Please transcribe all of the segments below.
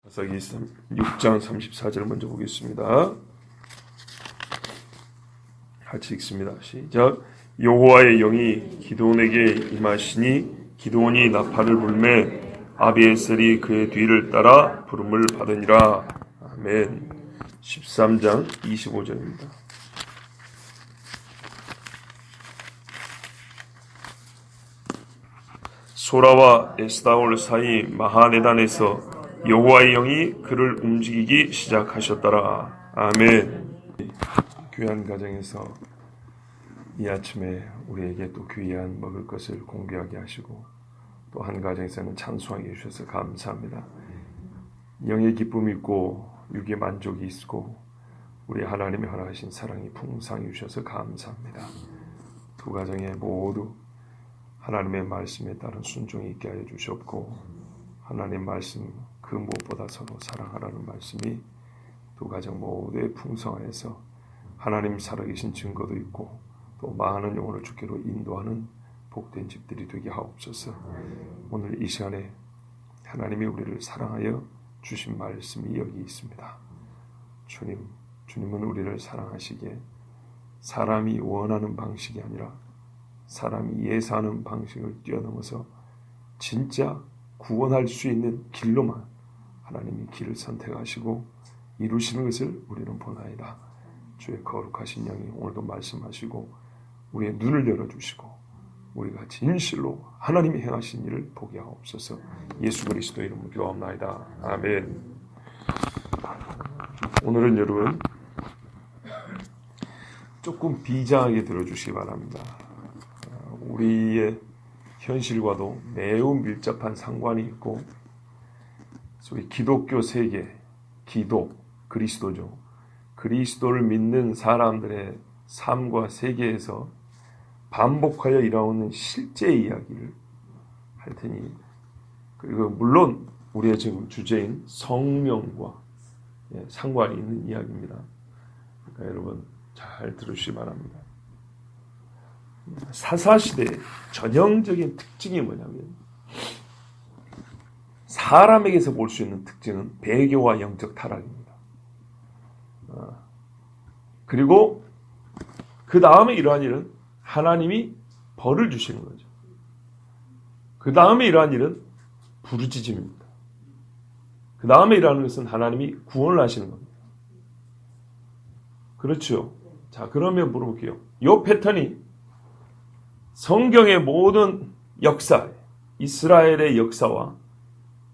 사사기 6장 34절을 먼저 보겠습니다. 같이 읽습니다. 시작. 여호와의 영이 기드온에게 임하시니 기드온이 나팔을 불매 아비에셀이 그의 뒤를 따라 부름을 받으니라. 아멘. 13장 25절입니다. 소라와 에스다올 사이 마하네단에서 여호와의 영이 그를 움직이기 시작하셨더라. 아멘. 귀한 가정에서 이 아침에 우리에게 또 귀한 먹을 것을 공개하게 하시고 또 한 가정에서는 찬송하게 해주셔서 감사합니다. 영의 기쁨이 있고 육의 만족이 있고 우리 하나님이 허락하신 사랑이 풍성히 주셔서 감사합니다. 두 가정에 모두 하나님의 말씀에 따른 순종이 있게 하여 주셨고 하나님 말씀 그 무엇보다 서로 사랑하라는 말씀이 두 가정 모두의 풍성하여서 하나님 살아계신 증거도 있고 또 많은 영혼을 주께로 인도하는 복된 집들이 되게 하옵소서. 오늘 이 시간에 하나님이 우리를 사랑하여 주신 말씀이 여기 있습니다. 주님은 우리를 사랑하시기에 사람이 원하는 방식이 아니라 사람이 예사하는 방식을 뛰어넘어서 진짜 구원할 수 있는 길로만 하나님이 길을 선택하시고 이루시는 것을 우리는 보나이다. 주의 거룩하신 영이 오늘도 말씀하시고 우리의 눈을 열어주시고 우리가 진실로 하나님이 행하신 일을 보게 하옵소서. 예수 그리스도 이름으로 기도합나이다. 아멘. 오늘은 여러분 조금 비장하게 들어주시기 바랍니다. 우리의 현실과도 매우 밀접한 상관이 있고 소위 기독교 세계, 기도, 그리스도죠. 그리스도를 믿는 사람들의 삶과 세계에서 반복하여 일어나는 실제 이야기를 할 테니 그리고 물론 우리의 지금 주제인 성령과 상관이 있는 이야기입니다. 그러니까 여러분 잘 들으시기 바랍니다. 사사시대의 전형적인 특징이 뭐냐면 사람에게서 볼 수 있는 특징은 배교와 영적 타락입니다. 그리고 그 다음에 이러한 일은 하나님이 벌을 주시는 거죠. 그 다음에 이러한 일은 부르짖음입니다. 그 다음에 일어나는 것은 하나님이 구원을 하시는 겁니다. 그렇죠. 자, 그러면 물어볼게요. 이 패턴이 성경의 모든 역사, 이스라엘의 역사와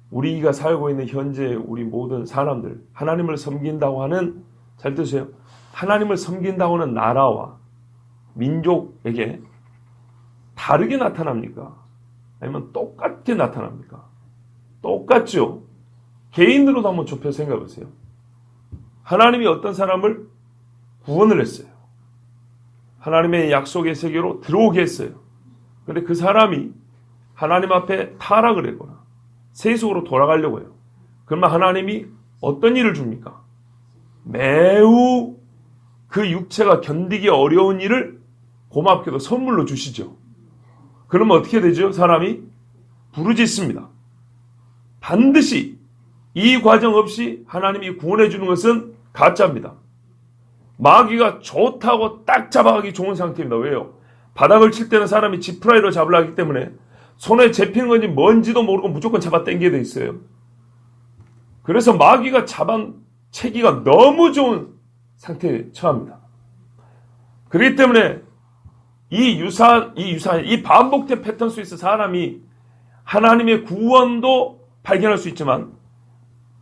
우리가 살고 있는 현재 우리 모든 사람들, 하나님을 섬긴다고 하는, 잘 들으세요. 하나님을 섬긴다고 하는 나라와 민족에게 다르게 나타납니까? 아니면 똑같게 나타납니까? 똑같죠. 개인으로도 한번 좁혀 생각해 보세요. 하나님이 어떤 사람을 구원을 했어요. 하나님의 약속의 세계로 들어오게 했어요. 그런데 그 사람이 하나님 앞에 타락을 했거나 세속으로 돌아가려고 해요. 그러면 하나님이 어떤 일을 줍니까? 매우 그 육체가 견디기 어려운 일을 고맙게도 선물로 주시죠. 그러면 어떻게 되죠? 사람이 부르짖습니다. 반드시 이 과정 없이 하나님이 구원해 주는 것은 가짜입니다. 마귀가 좋다고 딱 잡아가기 좋은 상태입니다. 왜요? 바닥을 칠 때는 사람이 지푸라기로 잡으려 하기 때문에 손에 잡히는 건지 뭔지도 모르고 무조건 잡아 당기게 돼 있어요. 그래서 마귀가 잡아채기가 너무 좋은 상태에 처합니다. 그렇기 때문에 이 반복된 패턴 속에서 사람이 하나님의 구원도 발견할 수 있지만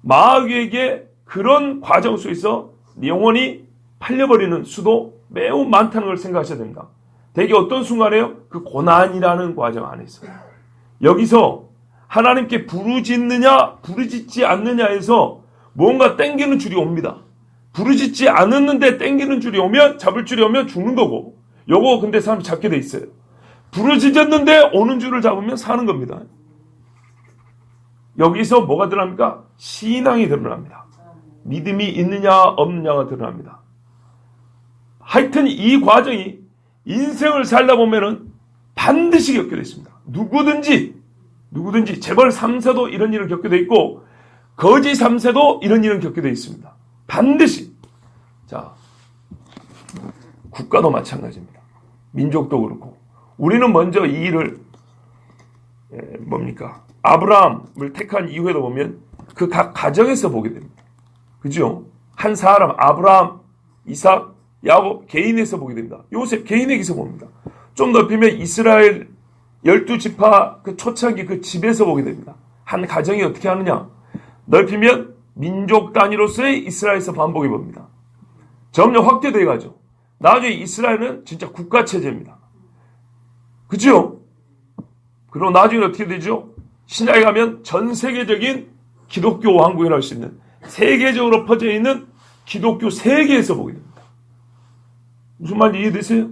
마귀에게 그런 과정 속에서 영혼이 팔려버리는 수도 매우 많다는 걸 생각하셔야 됩니다. 대개 어떤 순간에요? 그 고난이라는 과정 안에서. 여기서 하나님께 부르짖느냐 부르짖지 않느냐에서 뭔가 땡기는 줄이 옵니다. 부르짖지 않았는데 땡기는 줄이 오면, 잡을 줄이 오면 죽는 거고, 요거 근데 사람이 잡게 돼 있어요. 부르짖었는데 오는 줄을 잡으면 사는 겁니다. 여기서 뭐가 드러납니까? 신앙이 드러납니다. 믿음이 있느냐 없느냐가 드러납니다. 하여튼 이 과정이 인생을 살다 보면은 반드시 겪게 되어 있습니다. 누구든지 재벌 3세도 이런 일을 겪게 되어 있고 거지 3세도 이런 일은 겪게 되어 있습니다. 반드시. 자, 국가도 마찬가지입니다. 민족도 그렇고. 우리는 먼저 이 일을 아브라함을 택한 이후에도 보면 그 각 가정에서 보게 됩니다. 그죠? 한 사람, 아브라함, 이삭, 야곱 개인에서 보게 됩니다. 요셉 개인에게서 봅니다. 좀 넓히면 이스라엘 12지파 그 초창기 그 집에서 보게 됩니다. 한 가정이 어떻게 하느냐? 넓히면 민족 단위로서의 이스라엘에서 반복해 봅니다. 점점 확대되어 가죠. 나중에 이스라엘은 진짜 국가체제입니다. 그죠? 그리고 나중에 어떻게 되죠? 신약에 가면 전 세계적인 기독교 왕국이라고 할 수 있는 세계적으로 퍼져 있는 기독교 세계에서 보게 됩니다. 무슨 말인지 이해되세요?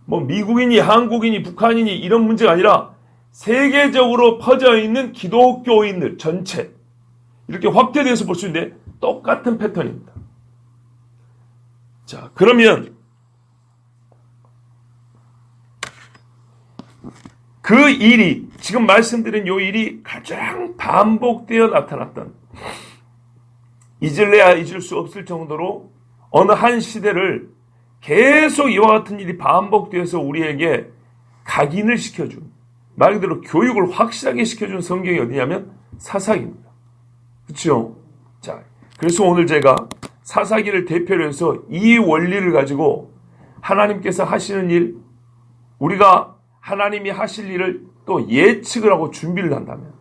뭐 미국인이 한국인이 북한인이 이런 문제가 아니라 세계적으로 퍼져 있는 기독교인들 전체 이렇게 확대돼서 볼 수 있는데 똑같은 패턴입니다. 자, 그러면 그 일이 지금 말씀드린 요 일이 가장 반복되어 나타났던 잊을래야 잊을 수 없을 정도로 어느 한 시대를 계속 이와 같은 일이 반복되어서 우리에게 각인을 시켜준 말 그대로 교육을 확실하게 시켜준 성경이 어디냐면 사사기입니다. 그렇죠? 자, 그래서 오늘 제가 사사기를 대표로 해서 이 원리를 가지고 하나님께서 하시는 일, 우리가 하나님이 하실 일을 또 예측을 하고 준비를 한다면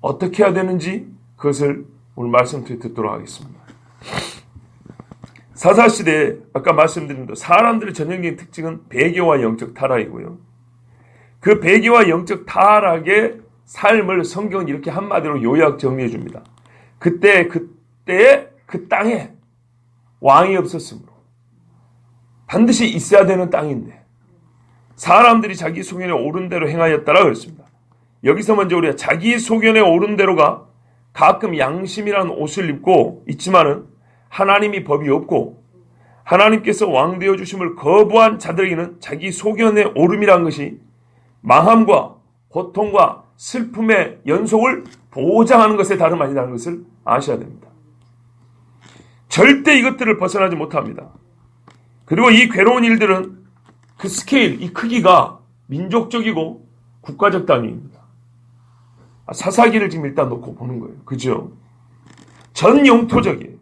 어떻게 해야 되는지 그것을 오늘 말씀드려 듣도록 하겠습니다. 사사시대에 아까 말씀드린 대로 사람들의 전형적인 특징은 배교와 영적 타락이고요. 그 배교와 영적 타락의 삶을 성경은 이렇게 한마디로 요약 정리해 줍니다. 그때의 그 땅에 왕이 없었으므로 반드시 있어야 되는 땅인데 사람들이 자기 소견에 옳은 대로 행하였다라고 했습니다. 여기서 먼저 우리가 자기 소견에 옳은 대로가 가끔 양심이라는 옷을 입고 있지만은 하나님이 법이 없고 하나님께서 왕 되어 주심을 거부한 자들에게는 자기 소견의 옳음이라는 것이 망함과 고통과 슬픔의 연속을 보장하는 것에 다름 아니라는 것을 아셔야 됩니다. 절대 이것들을 벗어나지 못합니다. 그리고 이 괴로운 일들은 그 스케일, 이 크기가 민족적이고 국가적 단위입니다. 사사기를 지금 일단 놓고 보는 거예요. 그죠? 전 영토적이에요.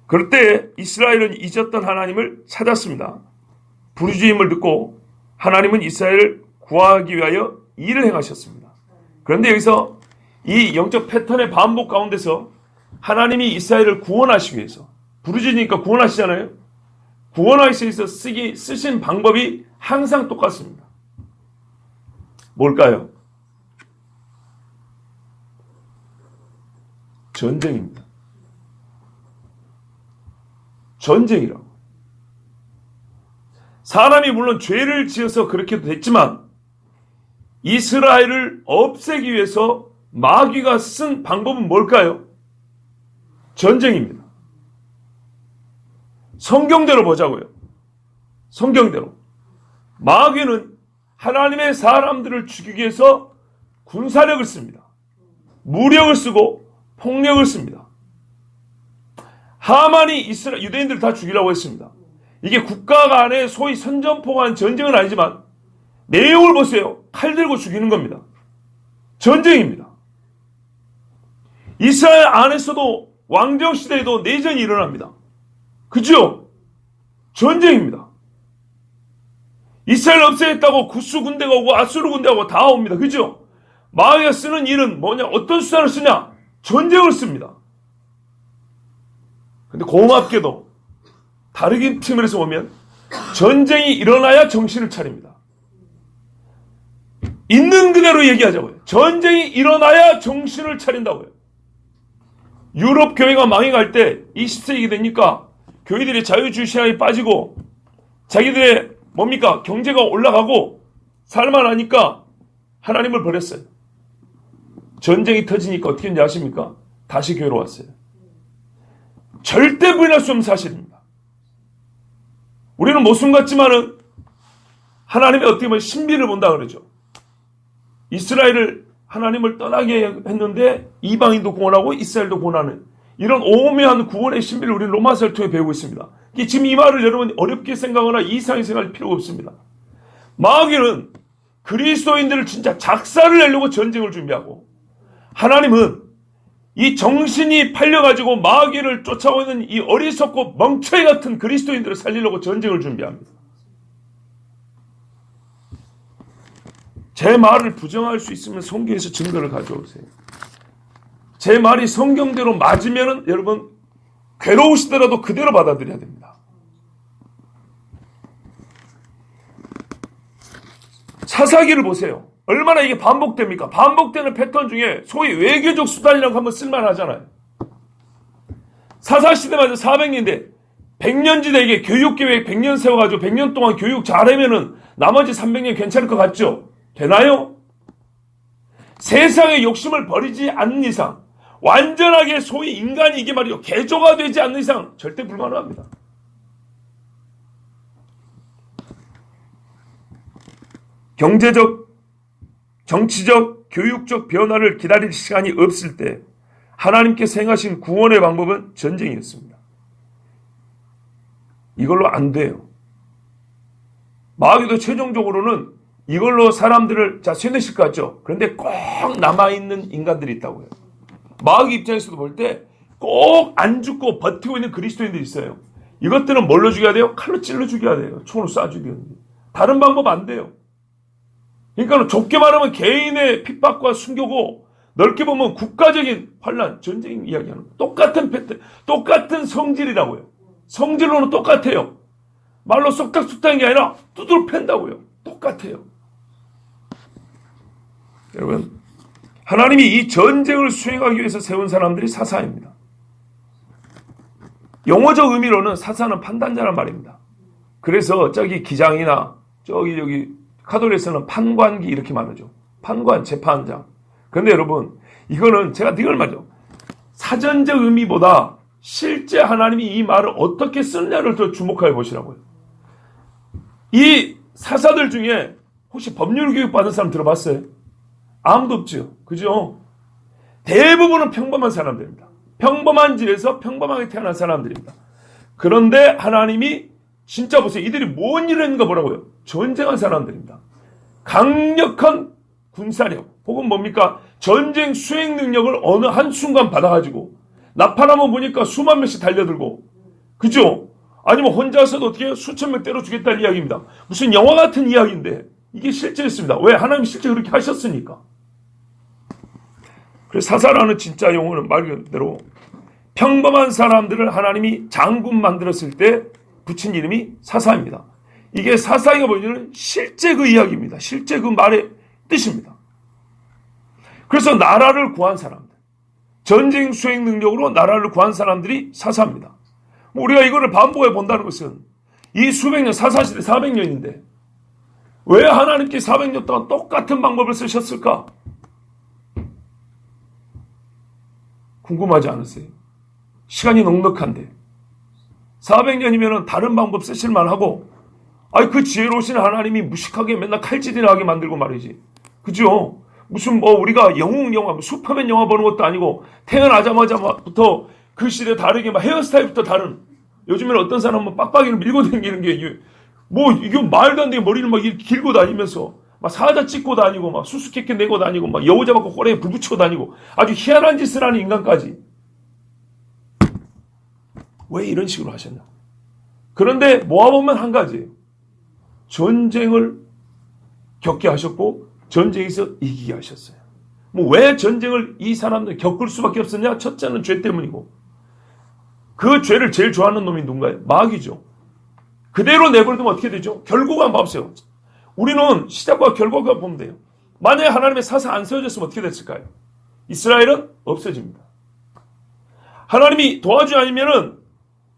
그럴 때 이스라엘은 잊었던 하나님을 찾았습니다. 부르짖음을 듣고 하나님은 이스라엘을 구하기 위하여 일을 행하셨습니다. 그런데 여기서 이 영적 패턴의 반복 가운데서 하나님이 이스라엘을 구원하시기 위해서 부르짖으니까 구원하시잖아요. 구원하시기 위해서 쓰신 방법이 항상 똑같습니다. 뭘까요? 전쟁입니다. 전쟁이라고. 사람이 물론 죄를 지어서 그렇게도 됐지만 이스라엘을 없애기 위해서 마귀가 쓴 방법은 뭘까요? 전쟁입니다. 성경대로 보자고요. 성경대로. 마귀는 하나님의 사람들을 죽이기 위해서 군사력을 씁니다. 무력을 쓰고 폭력을 씁니다. 하만이 유대인들을 다 죽이려고 했습니다. 이게 국가 간의 소위 선전포고한 전쟁은 아니지만 내용을 보세요. 칼 들고 죽이는 겁니다. 전쟁입니다. 이스라엘 안에서도 왕정시대에도 내전이 일어납니다. 그죠? 전쟁입니다. 이스라엘 없애겠다고 구스 군대가 오고 아수르 군대가 오고 다 옵니다. 그죠? 마귀가 쓰는 일은 뭐냐? 어떤 수단을 쓰냐? 전쟁을 씁니다. 근데 고맙게도 다르긴 측면에서 보면 전쟁이 일어나야 정신을 차립니다. 있는 그대로 얘기하자고요. 전쟁이 일어나야 정신을 차린다고요. 유럽 교회가 망해갈 때 20세기 되니까 교회들이 자유주의 시장에 빠지고 자기들의 경제가 올라가고 살만하니까 하나님을 버렸어요. 전쟁이 터지니까 어떻게 했는지 아십니까? 다시 교회로 왔어요. 절대 부인할 수 없는 사실입니다. 우리는 모순 같지만은 하나님의 어떻게 보면 신비를 본다 그러죠. 이스라엘을 하나님을 떠나게 했는데 이방인도 구원하고 이스라엘도 구원하는 이런 오묘한 구원의 신비를 우리는 로마서를 통해 배우고 있습니다. 지금 이 말을 여러분 어렵게 생각하거나 이상하게 생각할 필요가 없습니다. 마귀는 그리스도인들을 진짜 작사를 내려고 전쟁을 준비하고, 하나님은 이 정신이 팔려가지고 마귀를 쫓아오고 있는 이 어리석고 멍청이 같은 그리스도인들을 살리려고 전쟁을 준비합니다. 제 말을 부정할 수 있으면 성경에서 증거를 가져오세요. 제 말이 성경대로 맞으면 여러분 괴로우시더라도 그대로 받아들여야 됩니다. 사사기를 보세요. 얼마나 이게 반복됩니까? 반복되는 패턴 중에 소위 외교적 수단이라고 하면 쓸만하잖아요. 사사시대마다 400년대 100년지대에게 교육계획 100년 세워가지고 100년 동안 교육 잘하면은 나머지 300년 괜찮을 것 같죠? 되나요? 세상의 욕심을 버리지 않는 이상, 완전하게 소위 인간이 이게 말이요 개조가 되지 않는 이상 절대 불가능합니다. 경제적, 정치적, 교육적 변화를 기다릴 시간이 없을 때 하나님께서 행하신 구원의 방법은 전쟁이었습니다. 이걸로 안 돼요. 마귀도 최종적으로는 이걸로 사람들을 세뇌실 것 같죠? 그런데 꼭 남아있는 인간들이 있다고요. 마귀 입장에서도 볼 때 꼭 안 죽고 버티고 있는 그리스도인들이 있어요. 이것들은 뭘로 죽여야 돼요? 칼로 찔러 죽여야 돼요. 총으로 쏴 죽여야 돼요. 다른 방법 안 돼요. 그러니까 좁게 말하면 개인의 핍박과 순교고, 넓게 보면 국가적인 환란, 전쟁 이야기하는 거예요. 똑같은 패턴, 똑같은 성질이라고요. 성질로는 똑같아요. 말로 쏙닥쏙닥인 게 아니라 두드러 팬다고요. 똑같아요. 여러분, 하나님이 이 전쟁을 수행하기 위해서 세운 사람들이 사사입니다. 용어적 의미로는 사사는 판단자란 말입니다. 그래서 저기 기장이나 저기 카톨릭에서는 판관기 이렇게 말하죠. 판관, 재판장. 그런데 여러분, 이거는 제가 늘 말이죠. 사전적 의미보다 실제 하나님이 이 말을 어떻게 쓰느냐를 더 주목하여 보시라고요. 이 사사들 중에 혹시 법률 교육 받은 사람 들어봤어요? 아무도 없죠. 그죠? 대부분은 평범한 사람들입니다. 평범한 집에서 평범하게 태어난 사람들입니다. 그런데 하나님이 진짜 보세요. 이들이 뭔 일을 했는가 보라고요. 전쟁한 사람들입니다. 강력한 군사력 혹은 뭡니까? 전쟁 수행 능력을 어느 한순간 받아가지고 나팔하면 보니까 수만 명씩 달려들고, 그죠? 아니면 혼자서도 어떻게 수천 명 때려 죽겠다는 이야기입니다. 무슨 영화 같은 이야기인데 이게 실제였습니다. 왜? 하나님이 실제 그렇게 하셨으니까. 그래서 사사라는 진짜 용어는 말 그대로 평범한 사람들을 하나님이 장군 만들었을 때 붙인 이름이 사사입니다. 이게 사사가 보여주는 실제 그 이야기입니다. 실제 그 말의 뜻입니다. 그래서 나라를 구한 사람들, 전쟁 수행 능력으로 나라를 구한 사람들이 사사입니다. 우리가 이거를 반복해 본다는 것은 이 수백 년, 사사시대 400년인데 왜 하나님께 400년 동안 똑같은 방법을 쓰셨을까? 궁금하지 않으세요? 시간이 넉넉한데 400년이면 다른 방법 쓰실만 하고, 그 지혜로우신 하나님이 무식하게 맨날 칼질이나 하게 만들고 말이지. 그죠? 무슨 우리가 영웅 영화, 슈퍼맨 영화 보는 것도 아니고 태어나자마자부터 그 시대 다르게 헤어스타일부터 다른, 요즘에는 어떤 사람은 빡빡이를 밀고 다니는 게 이게 말도 안 되게 머리를 막 이렇게 길고 다니면서 막 사자 찍고 다니고 막 수수께끼 내고 다니고 막 여우자 받고 꼬리에 불 붙이고 다니고 아주 희한한 짓을 하는 인간까지 왜 이런 식으로 하셨나? 그런데 모아보면 한 가지예요. 전쟁을 겪게 하셨고 전쟁에서 이기게 하셨어요. 왜 전쟁을 이 사람들 겪을 수밖에 없었냐? 첫째는 죄 때문이고, 그 죄를 제일 좋아하는 놈이 누군가요? 마귀죠. 그대로 내버려두면 어떻게 되죠? 결국은 봐보세요. 우리는 시작과 결과가 보면 돼요. 만약에 하나님의 사사 안 세워졌으면 어떻게 됐을까요? 이스라엘은 없어집니다. 하나님이 도와주지 않으면은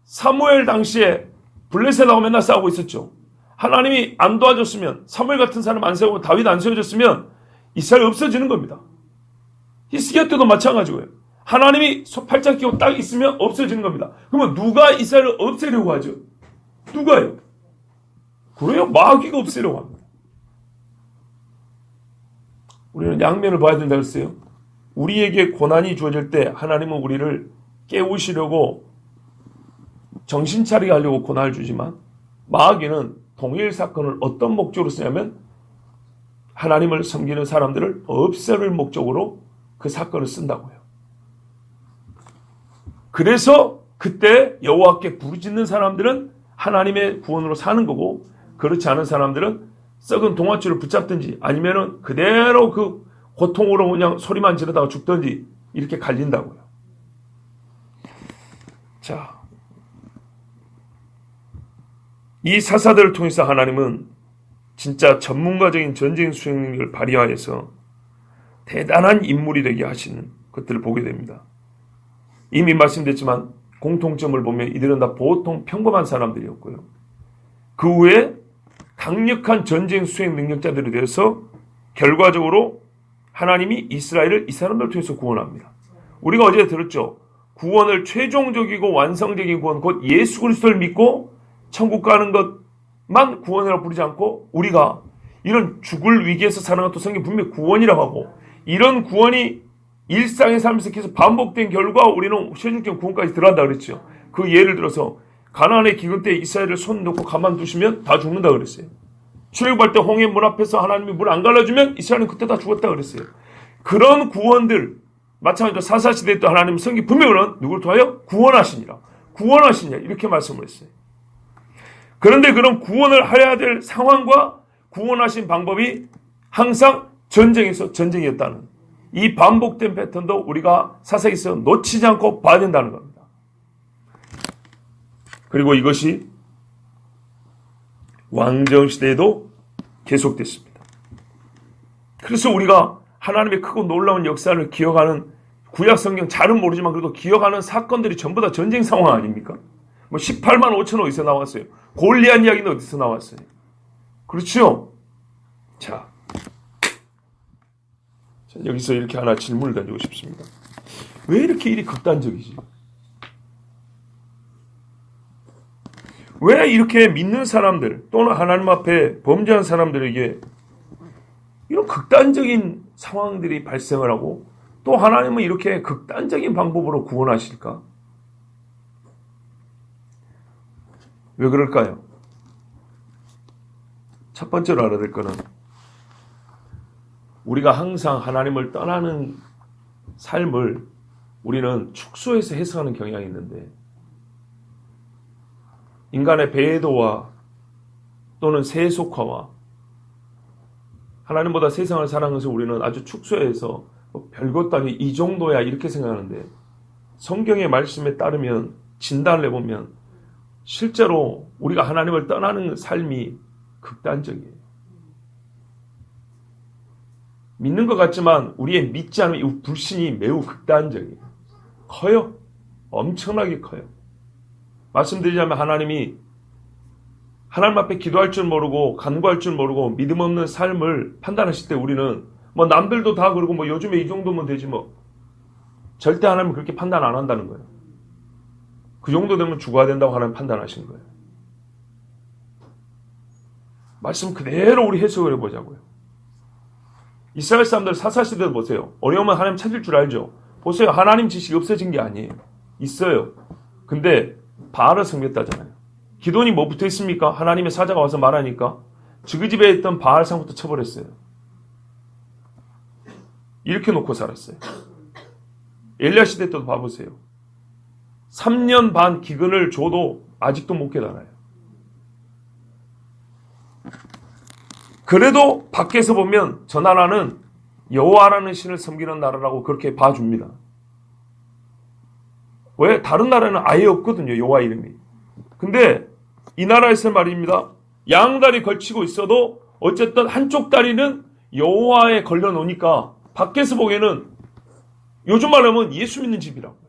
사무엘 당시에 블레셋하고 맨날 싸우고 있었죠. 하나님이 안 도와줬으면, 사무엘 같은 사람 안 세우고 다윗 안 세워졌으면 이스라엘 없어지는 겁니다. 히스기야 때도 마찬가지고요. 하나님이 팔짱 끼고 딱 있으면 없어지는 겁니다. 그러면 누가 이스라엘을 없애려고 하죠? 누가요? 그래요? 마귀가 없애려고 합니다. 우리는 양면을 봐야 된다고 했어요. 우리에게 고난이 주어질 때 하나님은 우리를 깨우시려고 정신 차리게 하려고 고난을 주지만 마귀는 동일 사건을 어떤 목적으로 쓰냐면 하나님을 섬기는 사람들을 없애를 목적으로 그 사건을 쓴다고요. 그래서 그때 여호와께 부르짖는 사람들은 하나님의 구원으로 사는 거고 그렇지 않은 사람들은 썩은 동아줄을 붙잡든지 아니면은 그대로 그 고통으로 그냥 소리만 지르다가 죽든지 이렇게 갈린다고요. 자, 이 사사들을 통해서 하나님은 진짜 전문가적인 전쟁 수행 능력을 발휘하여서 대단한 인물이 되게 하시는 것들을 보게 됩니다. 이미 말씀드렸지만 공통점을 보면 이들은 다 보통 평범한 사람들이었고요. 그 후에 강력한 전쟁 수행 능력자들이 되어서 결과적으로 하나님이 이스라엘을 이 사람들을 통해서 구원합니다. 우리가 어제 들었죠. 구원을 최종적이고 완성적인 구원, 곧 예수 그리스도를 믿고 천국 가는 것만 구원이라고 부르지 않고 우리가 이런 죽을 위기에서 살아난 것도 성경이 분명히 구원이라고 하고 이런 구원이 일상의 삶에서 계속 반복된 결과 우리는 최종적인 구원까지 들어간다 그랬죠. 그 예를 들어서 가나안의 기근 때 이스라엘을 손 놓고 가만두시면 다 죽는다 그랬어요. 출애굽할 때 홍해 문 앞에서 하나님이 물 안 갈라주면 이스라엘은 그때 다 죽었다 그랬어요. 그런 구원들 마찬가지로 사사시대 때 하나님 성경 분명히 누구를 통하여 구원하시니라. 구원하시냐 이렇게 말씀을 했어요. 그런데 그런 구원을 해야 될 상황과 구원하신 방법이 항상 전쟁에서 전쟁이었다는 이 반복된 패턴도 우리가 사사기에서 놓치지 않고 봐야 된다는 겁니다. 그리고 이것이 왕정시대에도 계속됐습니다. 그래서 우리가 하나님의 크고 놀라운 역사를 기억하는 구약성경 잘은 모르지만 그래도 기억하는 사건들이 전부 다 전쟁 상황 아닙니까? 뭐 18만 5천 어디서 나왔어요? 골리앗 이야기는 어디서 나왔어요? 그렇죠? 자, 여기서 이렇게 하나 질문을 던지고 싶습니다. 왜 이렇게 일이 극단적이지? 왜 이렇게 믿는 사람들 또는 하나님 앞에 범죄한 사람들에게 이런 극단적인 상황들이 발생을 하고 또 하나님은 이렇게 극단적인 방법으로 구원하실까? 왜 그럴까요? 첫 번째로 알아야 될 거는 우리가 항상 하나님을 떠나는 삶을 우리는 축소해서 해석하는 경향이 있는데 인간의 배도와 또는 세속화와 하나님보다 세상을 사랑하는 것을 우리는 아주 축소해서 별것도 아니 이 정도야 이렇게 생각하는데 성경의 말씀에 따르면 진단을 해보면 실제로 우리가 하나님을 떠나는 삶이 극단적이에요. 믿는 것 같지만 우리의 믿지 않은 이 불신이 매우 극단적이에요. 커요. 엄청나게 커요. 말씀드리자면 하나님이 하나님 앞에 기도할 줄 모르고 간구할 줄 모르고 믿음 없는 삶을 판단하실 때 우리는 뭐 남들도 다 그러고 뭐 요즘에 이 정도면 되지 뭐 절대 하나님은 그렇게 판단 안 한다는 거예요. 그 정도 되면 죽어야 된다고 하나님 판단하신 거예요. 말씀 그대로 우리 해석을 해보자고요. 이스라엘 사람들 사사시대도 보세요. 어려우면 하나님 찾을 줄 알죠. 보세요. 하나님 지식이 없어진 게 아니에요. 있어요. 근데 바알을 섬겼다잖아요. 기돈이 뭐 붙어 있습니까? 하나님의 사자가 와서 말하니까 지그집에 있던 바알 상부터 쳐버렸어요. 이렇게 놓고 살았어요. 엘리야 시대 때도 봐보세요. 3년 반 기근을 줘도 아직도 못 깨달아요. 그래도 밖에서 보면 저 나라는 여호와라는 신을 섬기는 나라라고 그렇게 봐줍니다. 왜? 다른 나라는 아예 없거든요. 여호와 이름이. 근데 이 나라에서 말입니다. 양다리 걸치고 있어도 어쨌든 한쪽 다리는 여호와에 걸려놓으니까 밖에서 보기에는 요즘 말로 하면 예수 믿는 집이라고요.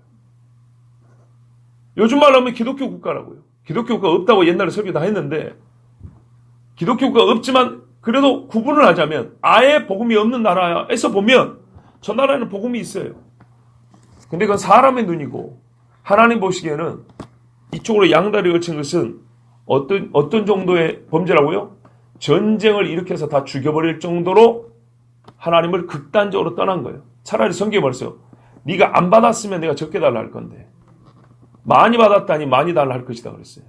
요즘 말로 하면 기독교 국가라고요. 기독교 국가가 없다고 옛날에 설교 다 했는데 기독교 국가가 없지만 그래도 구분을 하자면 아예 복음이 없는 나라에서 보면 저 나라에는 복음이 있어요. 근데 그건 사람의 눈이고 하나님 보시기에는 이쪽으로 양다리 걸친 것은 어떤 정도의 범죄라고요? 전쟁을 일으켜서 다 죽여버릴 정도로 하나님을 극단적으로 떠난 거예요. 차라리 성경에 말했어요. 네가 안 받았으면 내가 적게 달라 할 건데 많이 받았다니 많이 달라 할 것이다 그랬어요.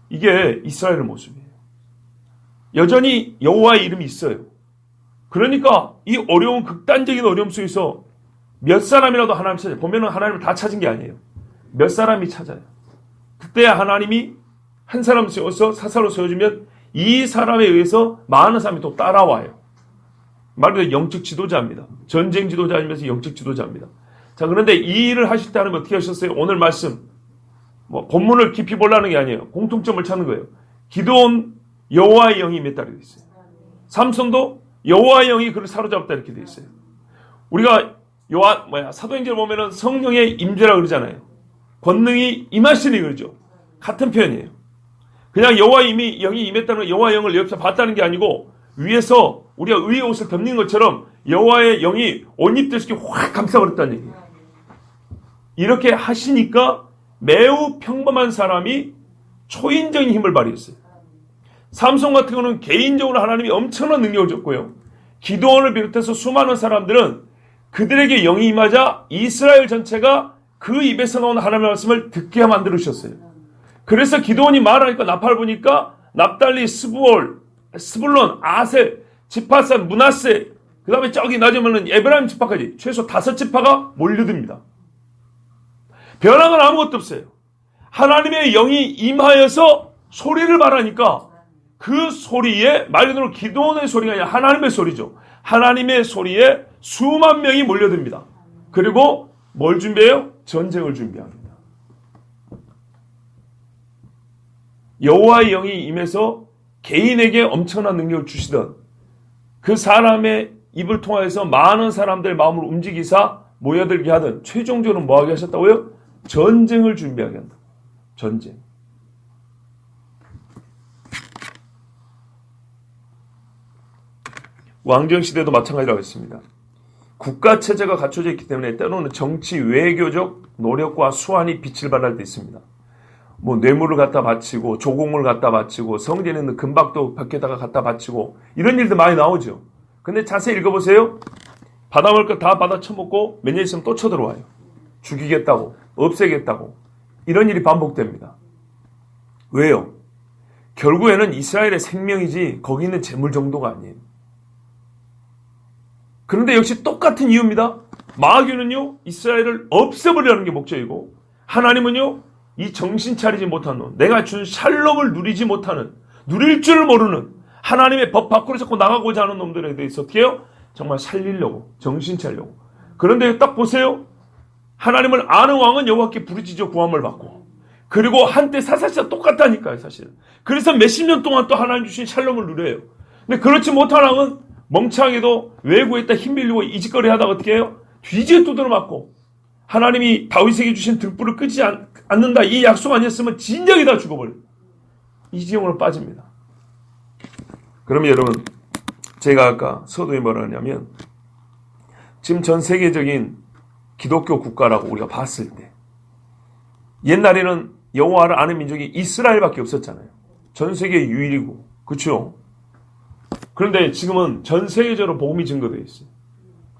이게 이스라엘의 모습이에요. 여전히 여호와의 이름이 있어요. 그러니까 이 어려운 극단적인 어려움 속에서 몇 사람이라도 하나님 찾아요. 보면은 하나님을 다 찾은 게 아니에요. 몇 사람이 찾아요. 그때 하나님이 한 사람 세워서 사사로 세워주면 이 사람에 의해서 많은 사람이 또 따라와요. 말 그대로 영적 지도자입니다. 전쟁 지도자이면서 영적 지도자입니다. 자, 그런데 이 일을 하실 때 하나님 어떻게 하셨어요? 오늘 말씀 본문을 깊이 보려는 게 아니에요. 공통점을 찾는 거예요. 기드온 여호와의 영이 임했다 이렇게 있어요. 삼손도 여호와의 영이 그를 사로잡았다 이렇게 돼 있어요. 우리가 사도행전을 보면은 성령의 임재라 그러잖아요. 권능이 임하시니 그러죠. 같은 표현이에요. 그냥 여호와의 영이 임했다는 건 여호와의 영을 옆에서 봤다는 게 아니고 위에서 우리가 의의 옷을 덮는 것처럼 여호와의 영이 옷 입듯이 확 감싸버렸다는 얘기예요. 이렇게 하시니까 매우 평범한 사람이 초인적인 힘을 발휘했어요. 삼손 같은 경우는 개인적으로 하나님이 엄청난 능력을 줬고요. 기드온을 비롯해서 수많은 사람들은 그들에게 영이 임하자 이스라엘 전체가 그 입에서 나오는 하나님의 말씀을 듣게 만들으셨어요. 그래서 기드온이 말하니까 나팔 보니까 납달리, 스불론, 아셀, 지파산, 므낫세, 그 다음에 저기 나중에는 에브라임 지파까지 최소 5지파가 몰려듭니다. 변한 건 아무것도 없어요. 하나님의 영이 임하여서 소리를 말하니까 그 소리에 말 그대로 기드온의 소리가 아니라 하나님의 소리죠. 하나님의 소리에 수만 명이 몰려듭니다. 그리고 뭘 준비해요? 전쟁을 준비합니다. 여호와의 영이 임해서 개인에게 엄청난 능력을 주시던 그 사람의 입을 통해서 많은 사람들의 마음을 움직이사 모여들게 하던 최종적으로 뭐하게 하셨다고요? 전쟁을 준비하게 한다. 전쟁. 왕정시대도 마찬가지라고 했습니다. 국가체제가 갖춰져 있기 때문에 때로는 정치 외교적 노력과 수완이 빛을 발할 때 있습니다. 뇌물을 갖다 바치고 조공을 갖다 바치고 성전에 있는 금박도 밖에다가 갖다 바치고 이런 일도 많이 나오죠. 근데 자세히 읽어보세요. 받아먹을 거 다 받아 처먹고 몇 년 있으면 또 쳐들어와요. 죽이겠다고 없애겠다고 이런 일이 반복됩니다. 왜요? 결국에는 이스라엘의 생명이지 거기 있는 재물 정도가 아니에요. 그런데 역시 똑같은 이유입니다. 마귀는요 이스라엘을 없애버리려는 게 목적이고 하나님은요 이 정신 차리지 못한 놈, 내가 준 샬롬을 누리지 못하는, 누릴 줄 모르는 하나님의 법 밖으로 자꾸 나가고자 하는 놈들에 대해서 어떻게 해요? 정말 살리려고, 정신 차리려고. 그런데 딱 보세요. 하나님을 아는 왕은 여호와께 부르짖어 구함을 받고, 그리고 한때 사사시와 똑같다니까요 사실은. 그래서 몇십 년 동안 또 하나님 주신 샬롬을 누려요. 근데 그렇지 못한 왕은 멍청하게도 외구에다 힘 빌리고 이짓거리 하다가 어떻게 해요? 뒤지게 두드려 맞고 하나님이 다윗에게 주신 등불을 끄지 않는다. 이 약속 아니었으면 진작에 다 죽어버려요. 이 지경으로 빠집니다. 그럼 여러분, 제가 아까 서두에 뭐라 하냐면 지금 전 세계적인 기독교 국가라고 우리가 봤을 때 옛날에는 여호와를 아는 민족이 이스라엘밖에 없었잖아요. 전 세계 유일이고 그렇죠? 그런데 지금은 전 세계적으로 복음이 증거되어 있어요.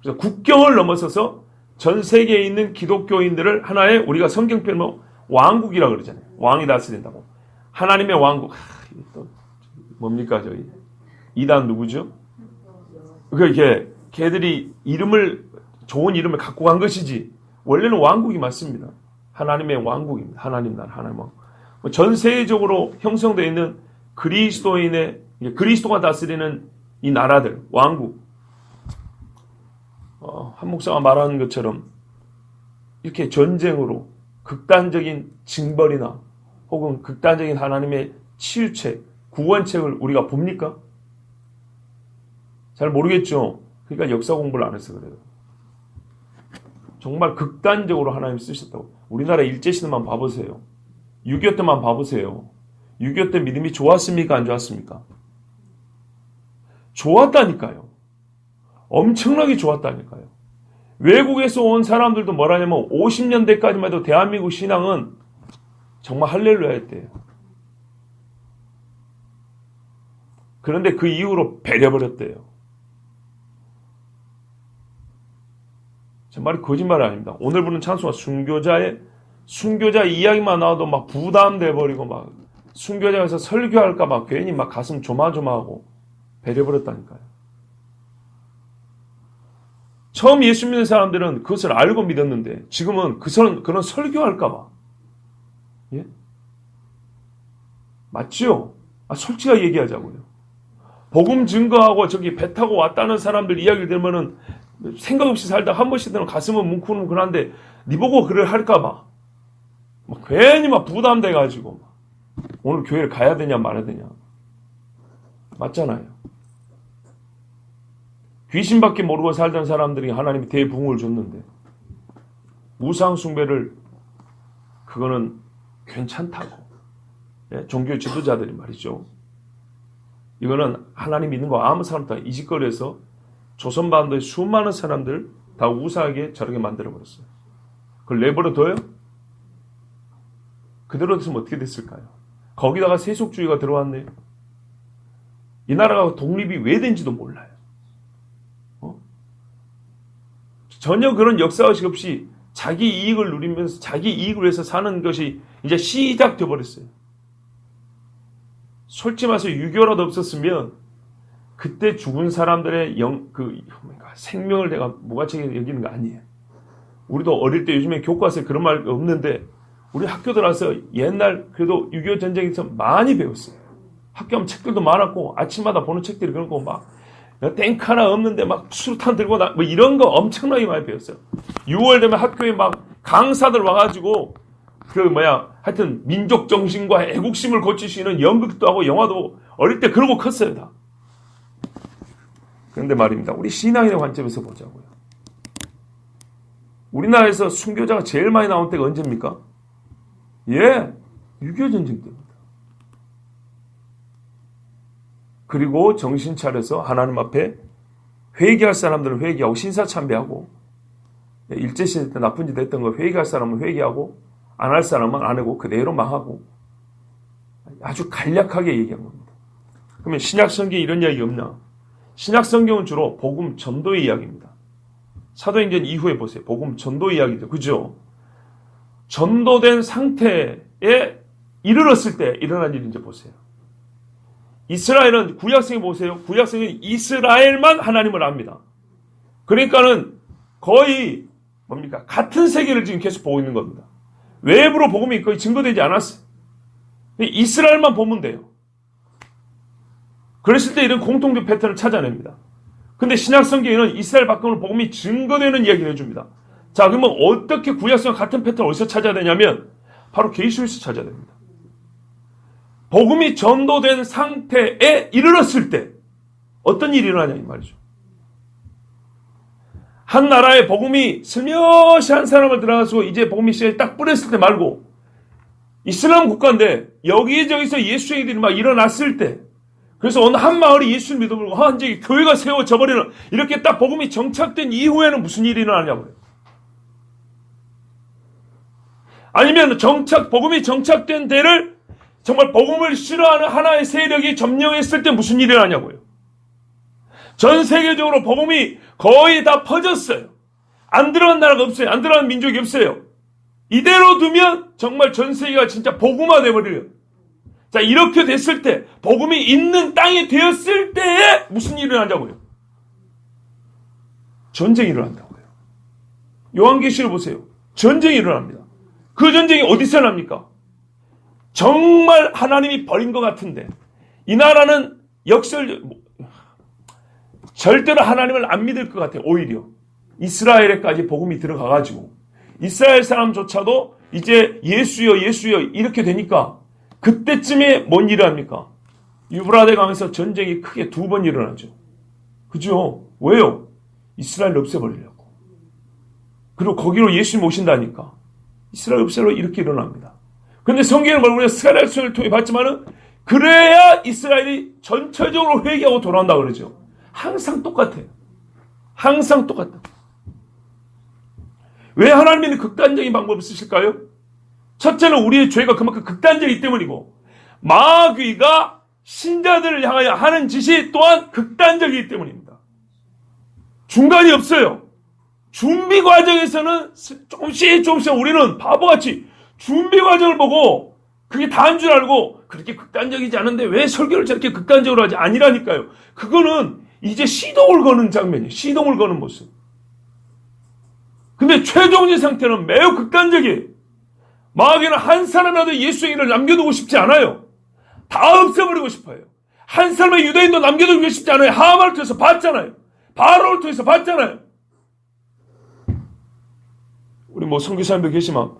그래서 국경을 넘어서서 전 세계에 있는 기독교인들을 하나의 우리가 성경표현으로 왕국이라고 그러잖아요. 왕이 다스린다고. 하나님의 왕국. 또 뭡니까 저희 이단 누구죠? 그게 걔들이 좋은 이름을 갖고 간 것이지 원래는 왕국이 맞습니다. 하나님의 왕국입니다. 하나님 나라, 하나님 왕국. 전 세계적으로 형성되어 있는 그리스도가 다스리는 이 나라들, 왕국. 한 목사가 말하는 것처럼 이렇게 전쟁으로 극단적인 징벌이나 혹은 극단적인 하나님의 치유책, 구원책을 우리가 봅니까? 잘 모르겠죠. 그러니까 역사 공부를 안 해서 그래요. 정말 극단적으로 하나님 쓰셨다고. 우리나라 일제시대만 봐보세요. 6.25 때만 봐보세요. 6.25 때 믿음이 좋았습니까? 안 좋았습니까? 좋았다니까요. 엄청나게 좋았다니까요. 외국에서 온 사람들도 뭐라냐면 50년대까지만 해도 대한민국 신앙은 정말 할렐루야 했대요. 그런데 그 이후로 배려버렸대요. 제 말이 거짓말 아닙니다. 오늘 부른 찬송가 순교자 이야기만 나와도 막 부담돼 버리고 막 순교자에서 설교할까 봐 괜히 막 가슴 조마조마하고 배려버렸다니까요. 처음 예수 믿는 사람들은 그것을 알고 믿었는데 지금은 그런 설교할까 봐. 예? 맞지요? 솔직하게 얘기하자고요. 복음 증거하고 저기 배 타고 왔다는 사람들 이야기를 들으면은 생각 없이 살다 한 번씩 들으면 가슴은 뭉클뭉클한데 니 보고 그를 할까 봐. 막 괜히 막 부담돼 가지고 오늘 교회를 가야 되냐 말아야 되냐. 맞잖아요. 귀신밖에 모르고 살던 사람들이 하나님이 대부흥을 줬는데 우상 숭배를 그거는 괜찮다고. 예, 종교 지도자들이 말이죠. 이거는 하나님 믿는 거 아무 사람 다 이 짓거리에서 조선반도의 수많은 사람들 다 우상하게 저렇게 만들어버렸어요. 그걸 내버려둬요? 그대로 됐으면 어떻게 됐을까요? 거기다가 세속주의가 들어왔네요. 이 나라가 독립이 왜 된지도 몰라요. 전혀 그런 역사의식 없이 자기 이익을 누리면서 자기 이익을 위해서 사는 것이 이제 시작돼 버렸어요. 솔직히 말해서 유교라도 없었으면 그때 죽은 사람들의 생명을 내가 무가치하게 여기는 거 아니에요. 우리도 어릴 때 요즘에 교과서에 그런 말 없는데 우리 학교 들어와서 옛날 그래도 6.25 전쟁에서 많이 배웠어요. 학교 가면 책들도 많았고 아침마다 보는 책들이 그런 거 막 땡크 하나 없는데 막 수류탄 들고 뭐 이런 거 엄청나게 많이 배웠어요. 6월 되면 학교에 막 강사들 와가지고 하여튼 민족 정신과 애국심을 고치시는 연극도 하고 영화도 어릴 때 그러고 컸어요 다. 그런데 말입니다. 우리 신앙인의 관점에서 보자고요. 우리나라에서 순교자가 제일 많이 나온 때가 언제입니까? 6.25 전쟁 때입니다. 그리고 정신 차려서 하나님 앞에 회개할 사람들은 회개하고 신사참배하고 일제시대 때 나쁜 짓 했던 거 회개할 사람은 회개하고 안 할 사람은 안 하고 그대로 망하고 아주 간략하게 얘기한 겁니다. 그러면 신약성경에 이런 이야기 없나? 신약성경은 주로 복음 전도의 이야기입니다. 사도행전 이후에 보세요. 복음 전도 이야기죠. 그죠? 전도된 상태에 이르렀을 때 일어난 일인지 보세요. 이스라엘은 구약성에 보세요. 구약성은 이스라엘만 하나님을 압니다. 그러니까는 거의 같은 세계를 지금 계속 보고 있는 겁니다. 외부로 복음이 거의 증거되지 않았어요. 이스라엘만 보면 돼요. 그랬을 때 이런 공통적 패턴을 찾아냅니다. 근데 신약성경에는 이스라엘 밖으로 복음이 증거되는 이야기를 해줍니다. 자, 그러면 어떻게 구약성과 같은 패턴을 어디서 찾아야 되냐면 바로 계시록에서 찾아야 됩니다. 복음이 전도된 상태에 이르렀을 때 어떤 일이 일어나냐 이 말이죠. 한 나라에 복음이 슬며시 한 사람을 들어가서 이제 복음이 씨에 딱 뿌렸을 때 말고 이슬람 국가인데 여기저기서 예수 얘기들이 막 일어났을 때 그래서 어느 한 마을이 예수를 믿어버리고 이제 교회가 세워져 버리는 이렇게 딱 복음이 정착된 이후에는 무슨 일이 일어나냐고요. 아니면 복음이 정착된 데를 정말 복음을 싫어하는 하나의 세력이 점령했을 때 무슨 일이 일어나냐고요. 전 세계적으로 복음이 거의 다 퍼졌어요. 안 들어간 나라가 없어요. 안 들어간 민족이 없어요. 이대로 두면 정말 전 세계가 진짜 복음화 돼버려요. 자, 이렇게 됐을 때 복음이 있는 땅이 되었을 때에 무슨 일이 일어나냐고요. 전쟁이 일어난다고요. 요한계시를 보세요. 전쟁이 일어납니다. 그 전쟁이 어디서 일어납니까? 정말 하나님이 버린 것 같은데 이 나라는 절대로 하나님을 안 믿을 것 같아요. 오히려 이스라엘에까지 복음이 들어가가지고 이스라엘 사람조차도 이제 예수여 이렇게 되니까 그때쯤에 뭔 일을 합니까? 유브라데 강에서 전쟁이 크게 2번 일어나죠. 그죠? 왜요? 이스라엘 없애버리려고. 그리고 거기로 예수님 오신다니까 이스라엘 없애려 이렇게 일어납니다. 근데 성경을 우리가 스가랴서를 통해 봤지만은 그래야 이스라엘이 전체적으로 회개하고 돌아온다 그러죠. 항상 똑같아요. 항상 똑같다. 왜 하나님은 극단적인 방법을 쓰실까요? 첫째는 우리의 죄가 그만큼 극단적이기 때문이고 마귀가 신자들을 향하여 하는 짓이 또한 극단적이기 때문입니다. 중간이 없어요. 준비 과정에서는 조금씩 우리는 바보같이 준비 과정을 보고 그게 다인 줄 알고 그렇게 극단적이지 않은데 왜 설교를 저렇게 극단적으로 하지? 아니라니까요. 그거는 이제 시동을 거는 장면이에요. 시동을 거는 모습. 근데 최종적인 상태는 매우 극단적이에요. 마귀는 한 사람이라도 예수의 일을 남겨두고 싶지 않아요. 다 없애버리고 싶어요. 한 사람의 유대인도 남겨두고 싶지 않아요. 하만을 통해서 봤잖아요. 바로를 통해서 봤잖아요. 우리 선교사님도 계시지만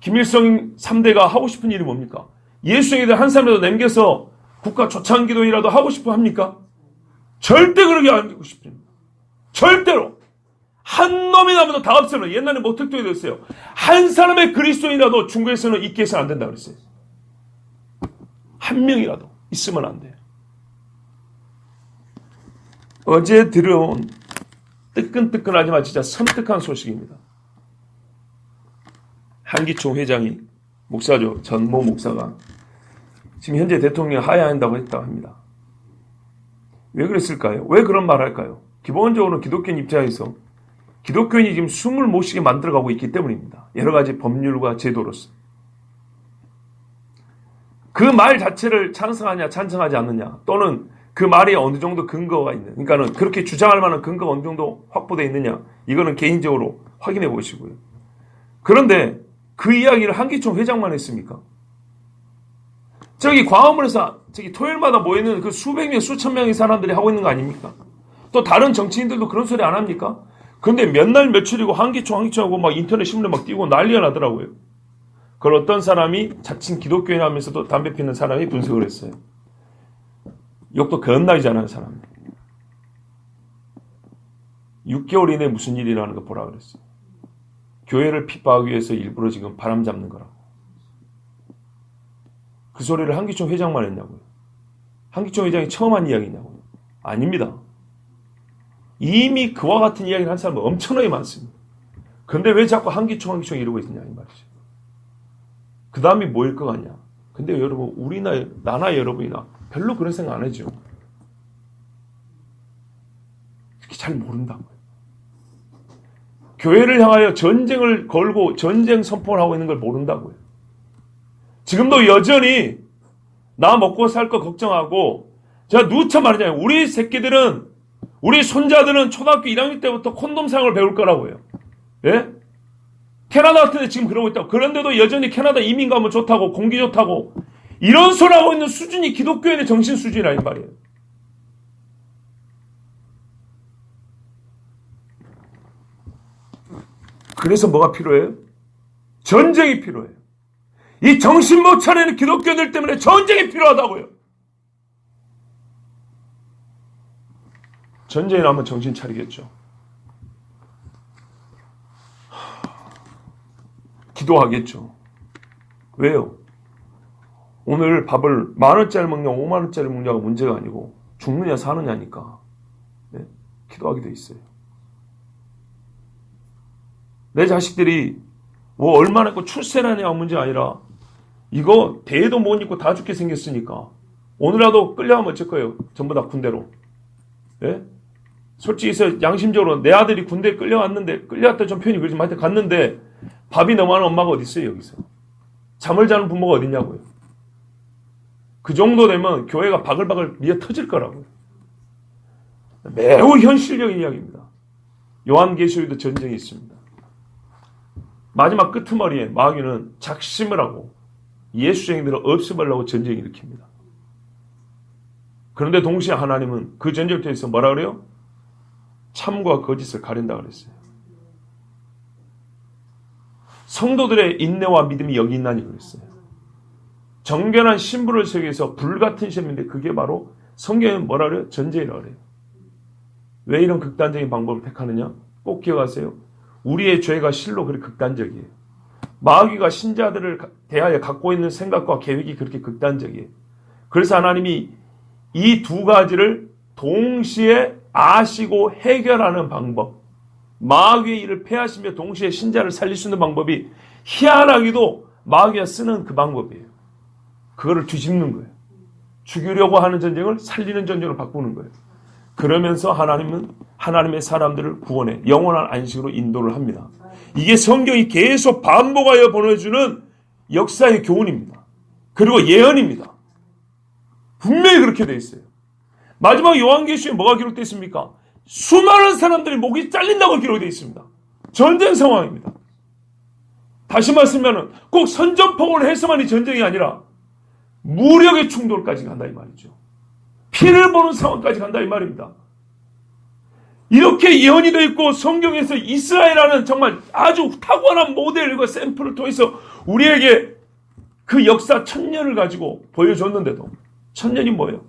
김일성 3대가 하고 싶은 일이 뭡니까? 예수의 일을 한 사람이라도 남겨서 국가 초창기도이라도 하고 싶어 합니까? 절대 그러게 안 하고 싶습니다. 절대로. 한 놈이 남아도 다 없애버려요. 옛날에 특도에 됐어요. 한 사람의 그리스도인이라도 중국에서는 있게 해서는 안 된다 그랬어요. 한 명이라도 있으면 안 돼요. 어제 들어온 뜨끈뜨끈하지만 진짜 섬뜩한 소식입니다. 한기총 회장이 목사죠. 전모 목사가 지금 현재 대통령 하야한다고 했다고 합니다. 왜 그랬을까요? 왜 그런 말 할까요? 기본적으로 기독교인 입장에서 기독교인이 지금 숨을 못 쉬게 만들어가고 있기 때문입니다. 여러 가지 법률과 제도로서. 그 말 자체를 찬성하냐 찬성하지 않느냐 또는 그 말이 어느 정도 근거가 있는 그러니까는 그렇게 주장할 만한 근거가 어느 정도 확보되어 있느냐 이거는 개인적으로 확인해 보시고요. 그런데 그 이야기를 한기총 회장만 했습니까? 저기 광화문에서 토요일마다 모이는 그 수백 명 수천 명의 사람들이 하고 있는 거 아닙니까? 또 다른 정치인들도 그런 소리 안 합니까? 근데 몇 날 며칠이고 한기총하고 막 인터넷 신문에 막 띄고 난리가 나더라고요. 그걸 어떤 사람이 자칭 기독교인 하면서도 담배 피는 사람이 분석을 했어요. 욕도 겁나게 잘하는 사람. 6개월 이내에 무슨 일이 일어나는 거 보라 그랬어요. 교회를 핍박하기 위해서 일부러 지금 바람 잡는 거라고. 그 소리를 한기총 회장만 했냐고요. 한기총 회장이 처음 한 이야기냐고요. 아닙니다. 이미 그와 같은 이야기를 한 사람은 엄청나게 많습니다. 근데 왜 자꾸 한기총 이러고 있느냐 이 말이죠. 그 다음이 뭐일 것 같냐. 근데 여러분 나나 여러분이나 별로 그런 생각 안 하죠. 이렇게 잘 모른다고요. 교회를 향하여 전쟁을 걸고 전쟁 선포를 하고 있는 걸 모른다고요. 지금도 여전히 나 먹고 살 거 걱정하고 제가 누차 말하잖아요. 우리 새끼들은 우리 손자들은 초등학교 1학년 때부터 콘돔 사용을 배울 거라고요. 예? 캐나다 같은 데 지금 그러고 있다고. 그런데도 여전히 캐나다 이민 가면 좋다고 공기 좋다고 이런 소리 하고 있는 수준이 기독교인의 정신 수준이라 이 말이에요. 그래서 뭐가 필요해요? 전쟁이 필요해요. 이 정신 못 차리는 기독교인들 때문에 전쟁이 필요하다고요. 전쟁이 나면 정신 차리겠죠. 기도하겠죠. 왜요? 오늘 밥을 10,000원짜리 먹냐 50,000원짜리 먹냐가 문제가 아니고 죽느냐 사느냐니까. 네? 기도하게 돼 있어요. 내 자식들이 뭐 얼마나 있고 출세라냐가 문제가 아니라 이거 대도 못 입고 다 죽게 생겼으니까 오늘라도 끌려가면 어쩔 거예요. 전부 다 군대로. 예? 솔직히 양심적으로 내 아들이 군대에 끌려왔는데 끌려왔다 좀 표현이 그러지만 하여튼 갔는데 밥이 너무하는 엄마가 어디 있어요 여기서. 잠을 자는 부모가 어디 있냐고요. 그 정도 되면 교회가 바글바글 미어 터질 거라고요. 매우 현실적인 이야기입니다. 요한계시록에도 전쟁이 있습니다. 마지막 끄트머리에 마귀는 작심을 하고 예수쟁이들을 없애버리려고 전쟁을 일으킵니다. 그런데 동시에 하나님은 그 전쟁을 통해서 뭐라 그래요? 참과 거짓을 가린다 그랬어요. 성도들의 인내와 믿음이 여기 있나니 그랬어요. 정결한 신부를 세계에서 불같은 시험인데 그게 바로 성경은 뭐라 그래요? 전쟁이라고 그래요. 왜 이런 극단적인 방법을 택하느냐? 꼭 기억하세요. 우리의 죄가 실로 그렇게 극단적이에요. 마귀가 신자들을 대하여 갖고 있는 생각과 계획이 그렇게 극단적이에요. 그래서 하나님이 이 두 가지를 동시에 아시고 해결하는 방법, 마귀의 일을 패하시며 동시에 신자를 살릴 수 있는 방법이 희한하게도 마귀가 쓰는 그 방법이에요. 그거를 뒤집는 거예요. 죽이려고 하는 전쟁을 살리는 전쟁으로 바꾸는 거예요. 그러면서 하나님은 하나님의 사람들을 구원해 영원한 안식으로 인도를 합니다. 이게 성경이 계속 반복하여 보내주는 역사의 교훈입니다. 그리고 예언입니다. 분명히 그렇게 되어 있어요. 마지막 요한계시에 뭐가 기록되어 있습니까? 수많은 사람들이 목이 잘린다고 기록되어 있습니다. 전쟁 상황입니다. 다시 말씀하면 꼭 선전포고를 해서만이 전쟁이 아니라 무력의 충돌까지 간다 이 말이죠. 피를 보는 상황까지 간다 이 말입니다. 이렇게 예언이 되어 있고 성경에서 이스라엘이라는 정말 아주 탁월한 모델과 샘플을 통해서 우리에게 그 역사 1000년을 가지고 보여줬는데도 1000년이 뭐예요?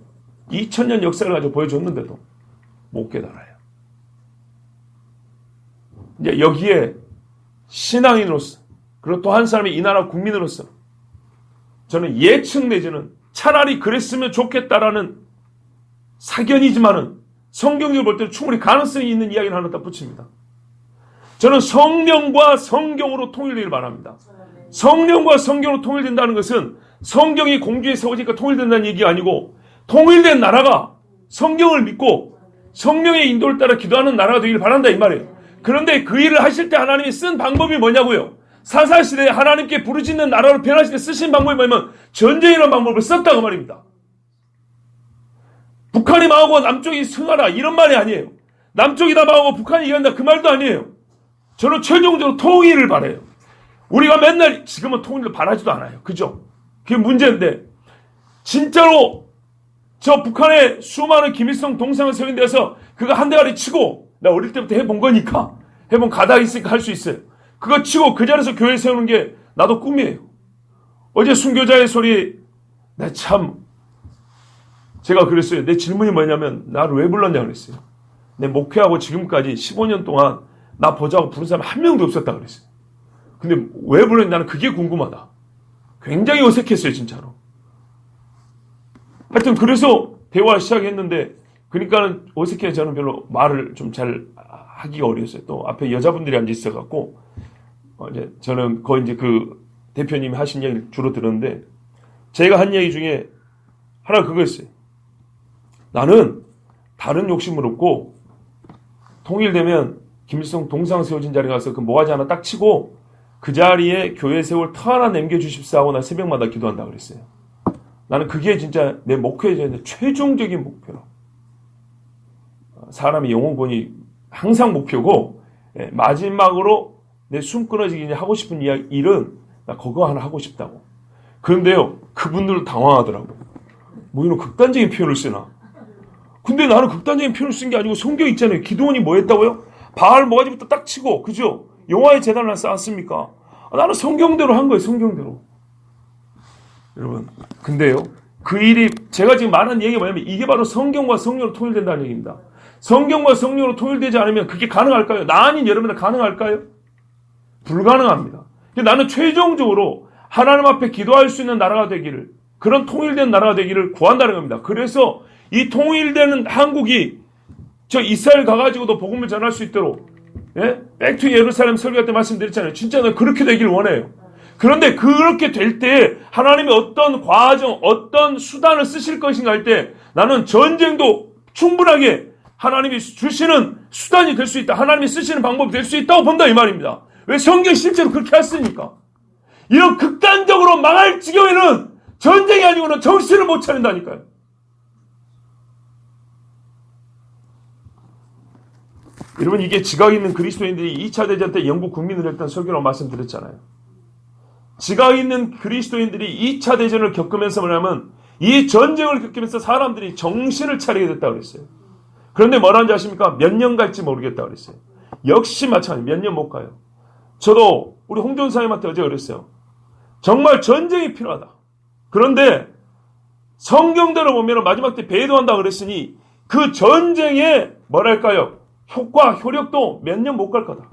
2000년 역사를 가지고 보여줬는데도 못 깨달아요. 이제 여기에 신앙인으로서 그리고 또 한 사람의 이 나라 국민으로서 저는 예측 내지는 차라리 그랬으면 좋겠다라는 사견이지만은 성경적으로 볼 때는 충분히 가능성이 있는 이야기를 하나 딱 붙입니다. 저는 성령과 성경으로 통일되기를 바랍니다. 성령과 성경으로 통일된다는 것은 성경이 공주에 세워지니까 통일된다는 얘기가 아니고 통일된 나라가 성경을 믿고 성령의 인도를 따라 기도하는 나라가 되기를 바란다 이 말이에요. 그런데 그 일을 하실 때 하나님이 쓴 방법이 뭐냐고요? 사사시대에 하나님께 부르짖는 나라로 변하실 때 쓰신 방법이 뭐냐면 전쟁이라는 방법을 썼다고 말입니다. 북한이 망하고 남쪽이 승하라 이런 말이 아니에요. 남쪽이 다 망하고 북한이 이긴다 그 말도 아니에요. 저는 최종적으로 통일을 바라요. 우리가 맨날 지금은 통일을 바라지도 않아요. 그죠? 그게 문제인데 진짜로 저 북한의 수많은 김일성 동상을 세운 데서 그거 한 대가리 치고 나 어릴 때부터 해본 거니까 해본 가닥이 있으니까 할 수 있어요. 그거 치고 그 자리에서 교회 세우는 게 나도 꿈이에요. 어제 순교자의 소리 나 참 제가 그랬어요. 내 질문이 뭐냐면 나를 왜 불렀냐 그랬어요. 내 목회하고 지금까지 15년 동안 나 보자고 부른 사람 한 명도 없었다 그랬어요. 근데 왜 불렀냐 나는 그게 궁금하다. 굉장히 어색했어요 진짜로. 하여튼 그래서 대화 시작했는데 그러니까는 어색해 저는 별로 말을 좀 잘 하기가 어려웠어요. 또 앞에 여자분들이 앉아 있어갖고 이제 저는 거의 이제 그 대표님이 하신 이야기를 주로 들었는데 제가 한 이야기 중에 하나 그거였어요. 나는 다른 욕심을 없고 통일되면 김일성 동상 세워진 자리에 가서 그 모가지 하나 딱 치고 그 자리에 교회 세울 터 하나 남겨주십사 하고 나 새벽마다 기도한다 그랬어요. 나는 그게 진짜 내 목표의 최종적인 목표로. 사람의 영혼권이 항상 목표고 마지막으로 내 숨 끊어지기 하고 싶은 일은 나 그거 하나 하고 싶다고. 그런데요 그분들 당황하더라고. 뭐 이런 극단적인 표현을 쓰나. 근데 나는 극단적인 표현을 쓴 게 아니고 성경 있잖아요. 기도원이 뭐 했다고요? 바알 모가지부터 딱 치고 그죠? 여호와의 제단을 쌓았습니까? 나는 성경대로 한 거예요. 성경대로. 여러분 근데요 그 일이 제가 지금 말하는 얘기가 뭐냐면 이게 바로 성경과 성령으로 통일된다는 얘기입니다. 성경과 성령으로 통일되지 않으면 그게 가능할까요? 나 아닌 여러분들 가능할까요? 불가능합니다. 나는 최종적으로 하나님 앞에 기도할 수 있는 나라가 되기를 그런 통일된 나라가 되기를 구한다는 겁니다. 그래서 이 통일되는 한국이 저 이스라엘 가가지고도 복음을 전할 수 있도록 백투 예루살렘 설교 때 말씀드렸잖아요. 진짜 나 그렇게 되길 원해요. 그런데 그렇게 될 때 하나님이 어떤 과정, 어떤 수단을 쓰실 것인가 할 때 나는 전쟁도 충분하게 하나님이 주시는 수단이 될 수 있다. 하나님이 쓰시는 방법이 될 수 있다고 본다 이 말입니다. 왜 성경이 실제로 그렇게 했으니까. 이런 극단적으로 망할 지경에는 전쟁이 아니고는 정신을 못 차린다니까요. 여러분 이게 지각 있는 그리스도인들이 2차 대전 때 영국 국민을 했던 설교라고 말씀드렸잖아요. 지각 있는 그리스도인들이 2차 대전을 겪으면서 뭐냐면 이 전쟁을 겪으면서 사람들이 정신을 차리게 됐다고 그랬어요. 그런데 뭐라는지 아십니까? 몇 년 갈지 모르겠다고 그랬어요. 역시 마찬가지 몇 년 못 가요. 저도 우리 홍 전사님한테 어제 그랬어요. 정말 전쟁이 필요하다. 그런데 성경대로 보면 마지막 때 배도한다고 그랬으니 그 전쟁의 뭐랄까요? 효과, 효력도 몇 년 못 갈 거다.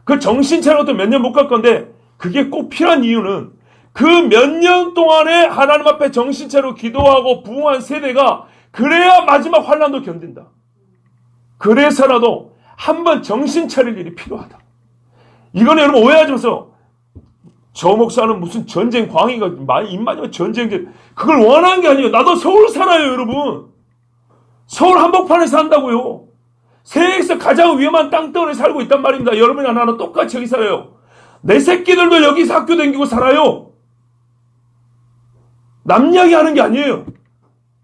그 정신 차려도 몇 년 못 갈 건데 그게 꼭 필요한 이유는 그 몇 년 동안에 하나님 앞에 정신 차리고 기도하고 부흥한 세대가 그래야 마지막 환난도 견딘다. 그래서라도 한번 정신 차릴 일이 필요하다. 이거는 여러분 오해하지 마세요. 저 목사는 무슨 전쟁 광희가 입마지막 전쟁 그걸 원하는 게 아니에요. 나도 서울 살아요, 여러분. 서울 한복판에 산다고요. 세계에서 가장 위험한 땅덩어리에 살고 있단 말입니다. 여러분이나 나는 똑같이 여기 살아요. 내 새끼들도 여기서 학교 다니고 살아요. 남 이야기 하는 게 아니에요.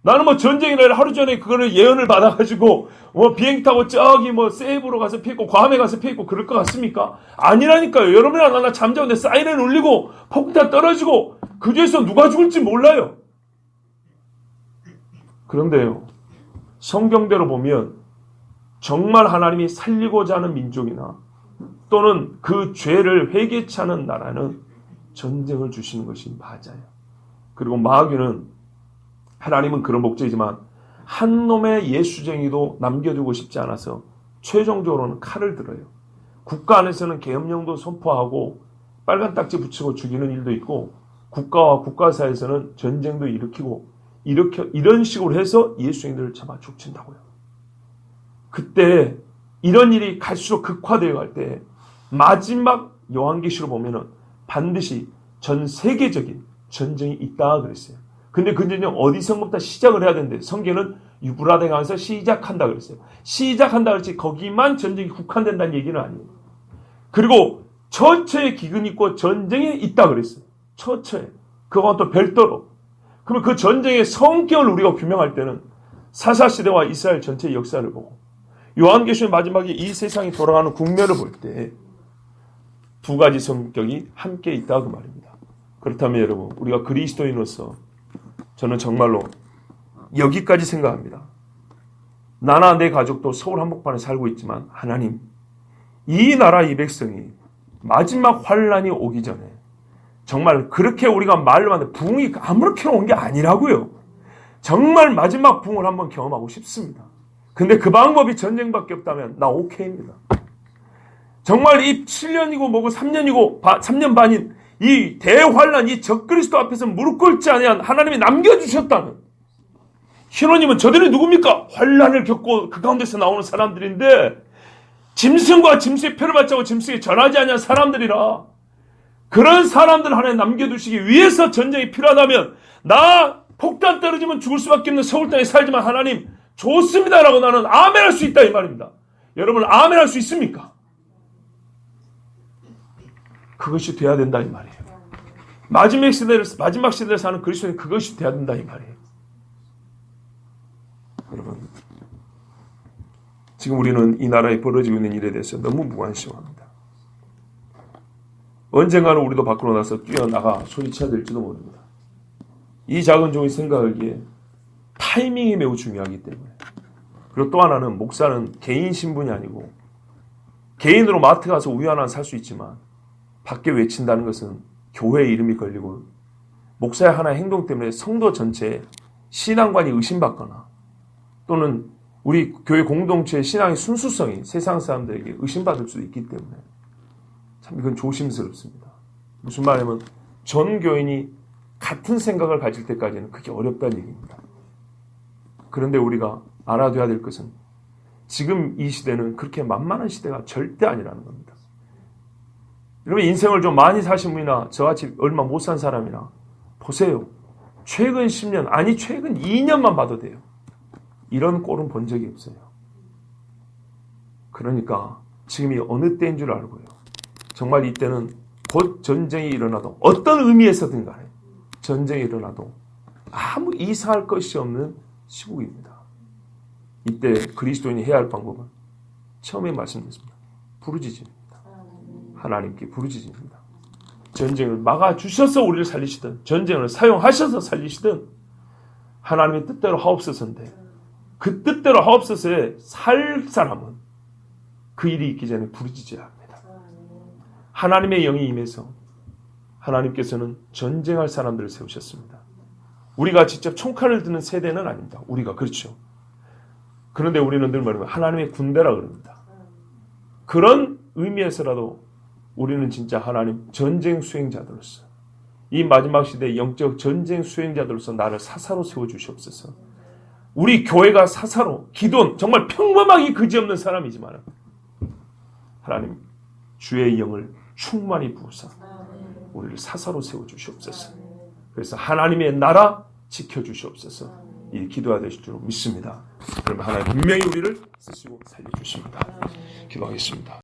나는 뭐 전쟁이라 하루 전에 그거를 예언을 받아가지고 뭐 비행기 타고 저기 뭐 세이브로 가서 피했고 괌에 가서 피했고 그럴 것 같습니까? 아니라니까요. 여러분이나 나나 잠자는데 사이렌 울리고 폭탄 떨어지고 그 중에서 누가 죽을지 몰라요. 그런데요. 성경대로 보면 정말 하나님이 살리고자 하는 민족이나 또는 그 죄를 회개치 않은 나라는 전쟁을 주시는 것이 맞아요. 그리고 마귀는 하나님은 그런 목적이지만 한 놈의 예수쟁이도 남겨두고 싶지 않아서 최종적으로는 칼을 들어요. 국가 안에서는 계엄령도 선포하고 빨간 딱지 붙이고 죽이는 일도 있고 국가와 국가 사이에서는 전쟁도 일으키고 이런 식으로 해서 예수쟁이들을 잡아 죽친다고요. 그때 이런 일이 갈수록 극화되어 갈 때 마지막 요한계시로 보면은 반드시 전 세계적인 전쟁이 있다 그랬어요. 근데 그 전쟁 어디서부터 시작을 해야 되는데 성경은 유브라데 강에서 시작한다 그랬어요. 시작한다 그랬지 거기만 전쟁이 국한된다는 얘기는 아니에요. 그리고 처처에 기근이 있고 전쟁이 있다 그랬어요. 처처에. 그건 또 별도로. 그러면 그 전쟁의 성격을 우리가 규명할 때는 사사시대와 이스라엘 전체의 역사를 보고 요한계시의 마지막에 이 세상이 돌아가는 국면을 볼 때 두 가지 성격이 함께 있다 그 말입니다. 그렇다면 여러분 우리가 그리스도인으로서 저는 정말로 여기까지 생각합니다. 나나 내 가족도 서울 한복판에 살고 있지만 하나님 이 나라 이 백성이 마지막 환란이 오기 전에 정말 그렇게 우리가 말로 하는데 부흥이 아무렇게나 온 게 아니라고요. 정말 마지막 부흥을 한번 경험하고 싶습니다. 근데 그 방법이 전쟁밖에 없다면 나 오케이입니다. 정말 이 7년이고 뭐고 3년이고 3년 반인 이 대환란 이 적그리스도 앞에서 무릎 꿇지 아니한 하나님이 남겨주셨다는 신호님은 저들이 누굽니까? 환란을 겪고 그 가운데서 나오는 사람들인데 짐승과 짐승의 표를 받자고 짐승에 전하지 아니한 사람들이라 그런 사람들 하나에 남겨두시기 위해서 전쟁이 필요하다면 나 폭탄 떨어지면 죽을 수밖에 없는 서울 땅에 살지만 하나님 좋습니다라고 나는 아멘할 수 있다 이 말입니다. 여러분 아멘할 수 있습니까? 그것이 돼야 된다 이 말이에요. 마지막 시대를 사는 그리스도인 그것이 돼야 된다 이 말이에요. 여러분 지금 우리는 이 나라에 벌어지고 있는 일에 대해서 너무 무관심합니다. 언젠가는 우리도 밖으로 나서 뛰어나가 소리쳐야 될지도 모릅니다. 이 작은 종이 생각하기에 타이밍이 매우 중요하기 때문에 그리고 또 하나는 목사는 개인 신분이 아니고 개인으로 마트 가서 우유 하나 살 수 있지만 밖에 외친다는 것은 교회의 이름이 걸리고 목사의 하나의 행동 때문에 성도 전체의 신앙관이 의심받거나 또는 우리 교회 공동체의 신앙의 순수성이 세상 사람들에게 의심받을 수도 있기 때문에 참 이건 조심스럽습니다. 무슨 말이냐면 전 교인이 같은 생각을 가질 때까지는 그게 어렵다는 얘기입니다. 그런데 우리가 알아둬야 될 것은 지금 이 시대는 그렇게 만만한 시대가 절대 아니라는 겁니다. 여러분 인생을 좀 많이 사신 분이나 저같이 얼마 못 산 사람이나 보세요. 최근 10년 아니 최근 2년만 봐도 돼요. 이런 꼴은 본 적이 없어요. 그러니까 지금이 어느 때인 줄 알고요. 정말 이때는 곧 전쟁이 일어나도 어떤 의미에서든 간에 전쟁이 일어나도 아무 이상할 것이 없는 시국입니다. 이때 그리스도인이 해야 할 방법은 처음에 말씀드렸습니다. 부르짖음입니다. 하나님께 부르짖음입니다. 전쟁을 막아주셔서 우리를 살리시든 전쟁을 사용하셔서 살리시든 하나님의 뜻대로 하옵소서인데 그 뜻대로 하옵소서에 살 사람은 그 일이 있기 전에 부르짖어야 합니다. 하나님의 영이 임해서 하나님께서는 전쟁할 사람들을 세우셨습니다. 우리가 직접 총칼을 드는 세대는 아닙니다. 우리가 그렇죠. 그런데 우리는 늘 말하면 하나님의 군대라 그럽니다. 그런 의미에서라도 우리는 진짜 하나님 전쟁 수행자들로서 이 마지막 시대의 영적 전쟁 수행자들로서 나를 사사로 세워주시옵소서. 우리 교회가 사사로 기도는 정말 평범하게 그지없는 사람이지만 하나님 주의 영을 충만히 부으사 우리를 사사로 세워주시옵소서. 그래서 하나님의 나라 지켜주시옵소서. 이 기도가 되실 줄 믿습니다. 그러면 하나님 분명히 우리를 쓰시고 살려주십니다. 기도하겠습니다.